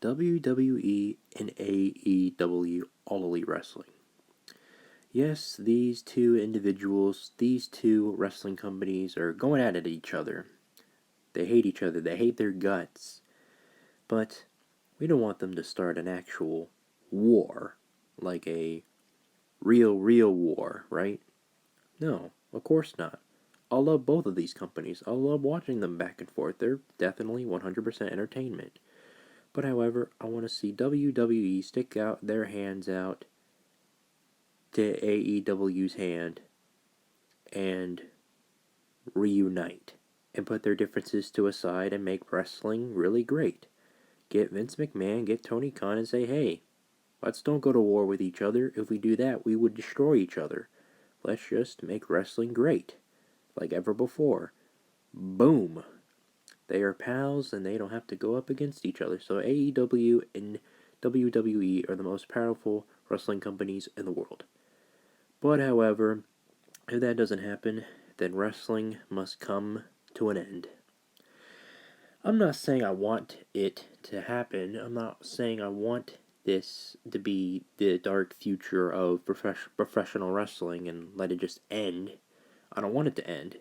WWE and AEW All Elite Wrestling. Yes, these two individuals, these two wrestling companies are going at it each other. They hate each other, they hate their guts. But we don't want them to start an actual war, like a real war, right? No, of course not. I love both of these companies. I love watching them back and forth. They're definitely 100% entertainment. But however, I want to see WWE stick out their hands out to AEW's hand and reunite and put their differences to a side and make wrestling really great. Get Vince McMahon, get Tony Khan, and say, hey, let's don't go to war with each other. If we do that, we would destroy each other. Let's just make wrestling great, like ever before. Boom. They are pals and they don't have to go up against each other. So AEW and WWE are the most powerful wrestling companies in the world. But however, if that doesn't happen, then wrestling must come to an end. I'm not saying I want it to happen. I'm not saying I want this to be the dark future of professional wrestling and let it just end. I don't want it to end.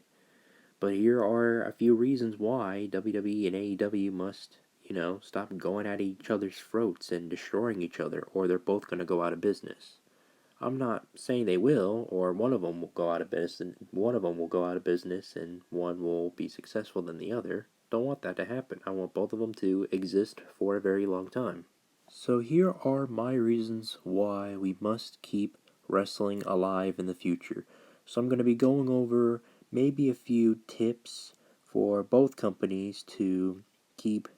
But here are a few reasons why WWE and AEW must, stop going at each other's throats and destroying each other, or they're both going to go out of business. I'm not saying they will, or one of them will go out of business. One of them will go out of business, and one will be successful than the other. Don't want that to happen. I want both of them to exist for a very long time. So here are my reasons why we must keep wrestling alive in the future. So I'm going to be going over maybe a few tips for both companies to keep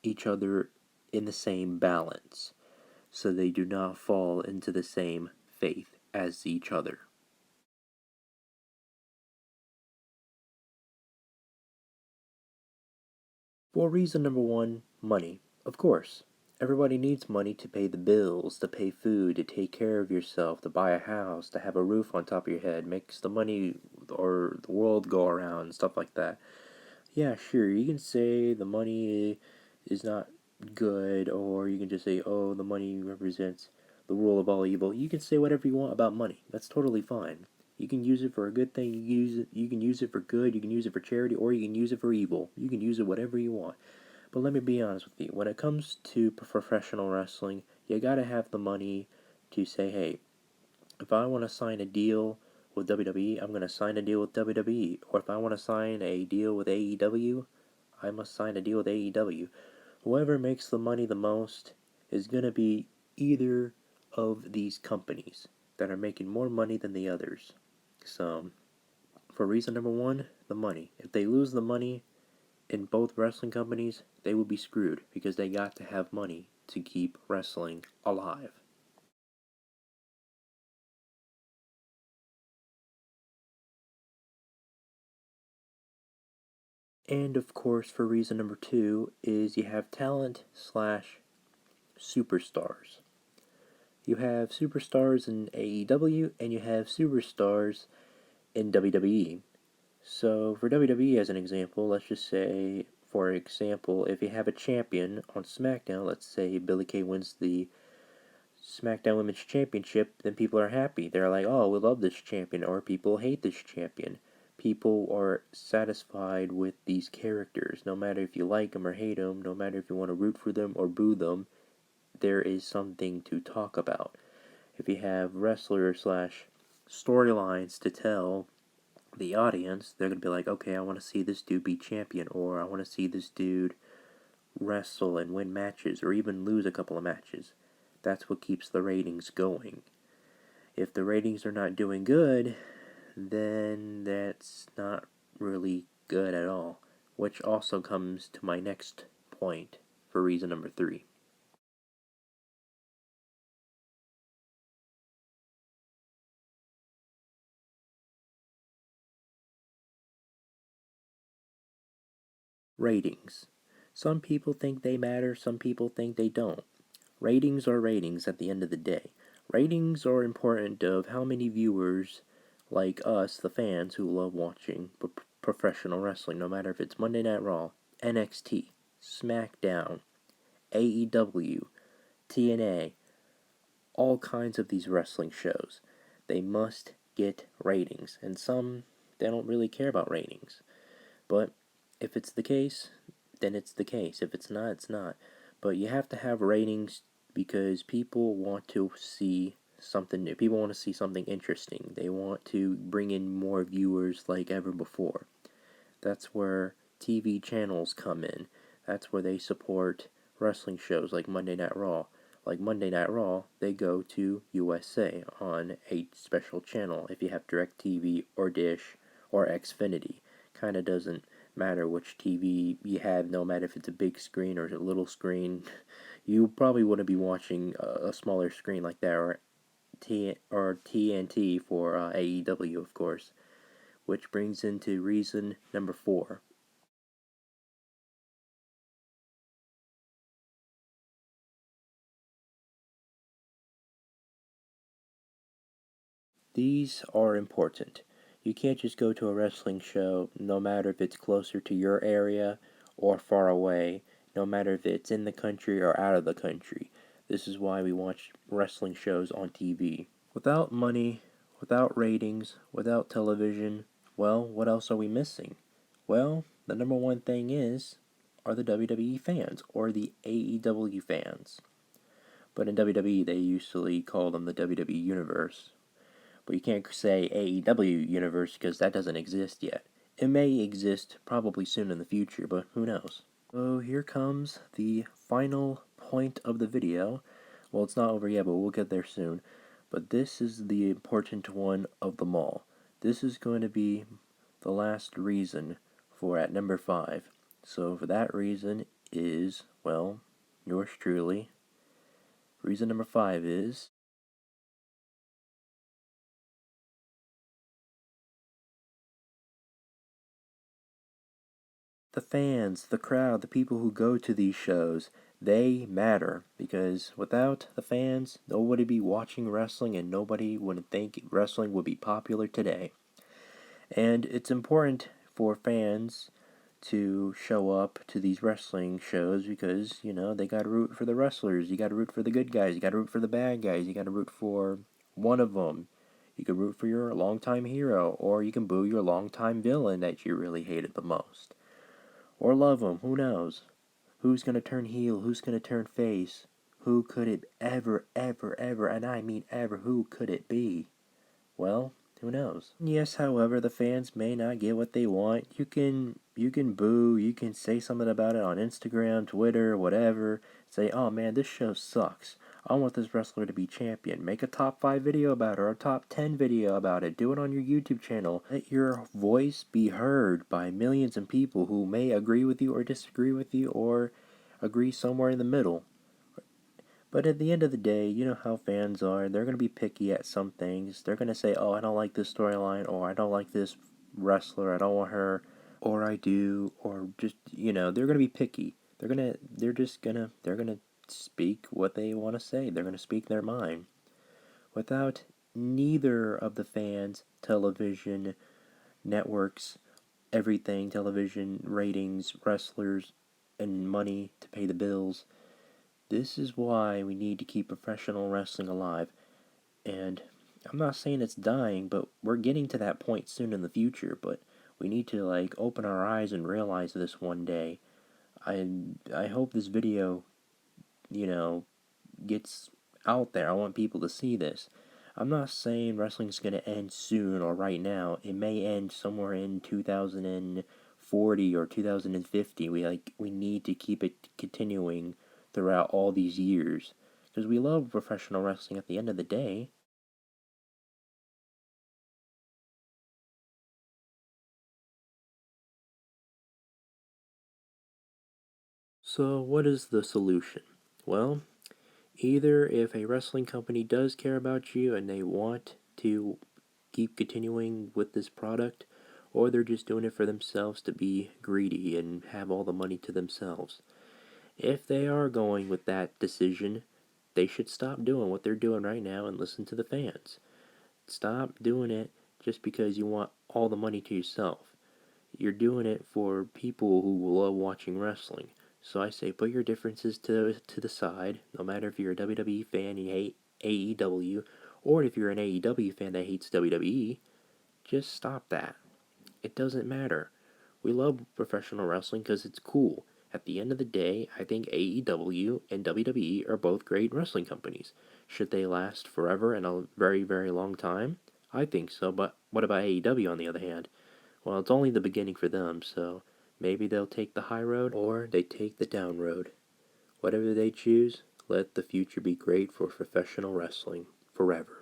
each other in the same balance so they do not fall into the same faith as each other. Well, reason number one, money. Of course. Everybody needs money to pay the bills, to pay food, to take care of yourself, to buy a house, to have a roof on top of your head, makes the money or the world go around, stuff like that. Yeah, sure, you can say the money is not good, or you can just say, oh, the money represents the rule of all evil. You can say whatever you want about money. That's totally fine. You can use it for a good thing. You can use it for good. You can use it for charity, or you can use it for evil. You can use it whatever you want. But let me be honest with you. When it comes to professional wrestling, you gotta have the money to say, hey, if I want to sign a deal with WWE, I'm going to sign a deal with WWE. Or if I want to sign a deal with AEW, I must sign a deal with AEW. Whoever makes the money the most is going to be either of these companies that are making more money than the others. So, for reason number one, the money. If they lose the money in both wrestling companies, they will be screwed because they got to have money to keep wrestling alive. And of course, for reason number two, is you have talent slash superstars. You have superstars in AEW and you have superstars in WWE. So for WWE as an example, let's just say, for example, if you have a champion on SmackDown, let's say Billie Kay wins the SmackDown Women's Championship, then people are happy. They're like, oh, we love this champion, or people hate this champion. People are satisfied with these characters. No matter if you like them or hate them, no matter if you want to root for them or boo them, there is something to talk about. If you have wrestler slash storylines to tell the audience, they're going to be like, okay, I want to see this dude be champion, or I want to see this dude wrestle and win matches, or even lose a couple of matches. That's what keeps the ratings going. If the ratings are not doing good, then that's not really good at all. Which also comes to my next point for reason number three. Ratings. Some people think they matter, some people think they don't. Ratings are ratings at the end of the day. Ratings are important of how many viewers like us, the fans who love watching professional wrestling, no matter if it's Monday Night Raw, NXT, SmackDown, AEW, TNA, all kinds of these wrestling shows. They must get ratings, and some they don't really care about ratings. But if it's the case, then it's the case. If it's not, it's not. But you have to have ratings because people want to see something new. People want to see something interesting. They want to bring in more viewers like ever before. That's where TV channels come in. That's where they support wrestling shows like Monday Night Raw. Like Monday Night Raw, they go to USA on a special channel. If you have DirecTV or Dish or Xfinity, kind of doesn't matter which TV you have, no matter if it's a big screen or a little screen. You probably wouldn't be watching a smaller screen like that, or TNT for AEW, of course. Which brings into reason number 4. These are important. You can't just go to a wrestling show, no matter if it's closer to your area or far away, no matter if it's in the country or out of the country. This is why we watch wrestling shows on TV. Without money, without ratings, without television, well, what else are we missing? Well, the number one thing are the WWE fans or the AEW fans. But in WWE, they usually call them the WWE Universe. But you can't say AEW Universe because that doesn't exist yet. It may exist probably soon in the future, but who knows? So here comes the final point of the video. Well, it's not over yet, but we'll get there soon. But this is the important one of them all. This is going to be the last reason for at number 5. So for that reason is, well, yours truly. Reason number 5 is the fans, the crowd, the people who go to these shows. They matter because without the fans, nobody would be watching wrestling and nobody would think wrestling would be popular today. And it's important for fans to show up to these wrestling shows because, they got to root for the wrestlers. You got to root for the good guys. You got to root for the bad guys. You got to root for one of them. You can root for your longtime hero, or you can boo your longtime villain that you really hated the most. Or love them, who knows? Who's gonna turn heel? Who's gonna turn face? Who could it ever, and I mean ever, who could it be? Well, who knows? Yes, however, the fans may not get what they want. You can boo, you can say something about it on Instagram, Twitter, whatever. Say, oh man, this show sucks. I want this wrestler to be champion. Make a top 5 video about it or a top 10 video about it. Do it on your YouTube channel. Let your voice be heard by millions of people who may agree with you or disagree with you or agree somewhere in the middle. But at the end of the day, you know how fans are. They're going to be picky at some things. They're going to say, oh, I don't like this storyline, or I don't like this wrestler, I don't want her, or I do, or just, they're going to be picky. They're going to speak what they want to say. They're going to speak their mind. Without neither of the fans, television, networks, everything, television, ratings, wrestlers, and money to pay the bills, this is why we need to keep professional wrestling alive. And I'm not saying it's dying, but we're getting to that point soon in the future. But we need to open our eyes and realize this one day. I hope this video, gets out there. I want people to see this. I'm not saying wrestling's gonna end soon or right now. It may end somewhere in 2040 or 2050. We need to keep it continuing throughout all these years because we love professional wrestling at the end of the day. So, what is the solution? Well, either if a wrestling company does care about you and they want to keep continuing with this product, or they're just doing it for themselves to be greedy and have all the money to themselves. If they are going with that decision, they should stop doing what they're doing right now and listen to the fans. Stop doing it just because you want all the money to yourself. You're doing it for people who love watching wrestling. So I say put your differences to the side. No matter if you're a WWE fan and you hate AEW, or if you're an AEW fan that hates WWE, just stop that. It doesn't matter. We love professional wrestling because it's cool. At the end of the day, I think AEW and WWE are both great wrestling companies. Should they last forever and a very, very long time? I think so, but what about AEW on the other hand? Well, it's only the beginning for them, so maybe they'll take the high road or they take the down road. Whatever they choose, let the future be great for professional wrestling forever.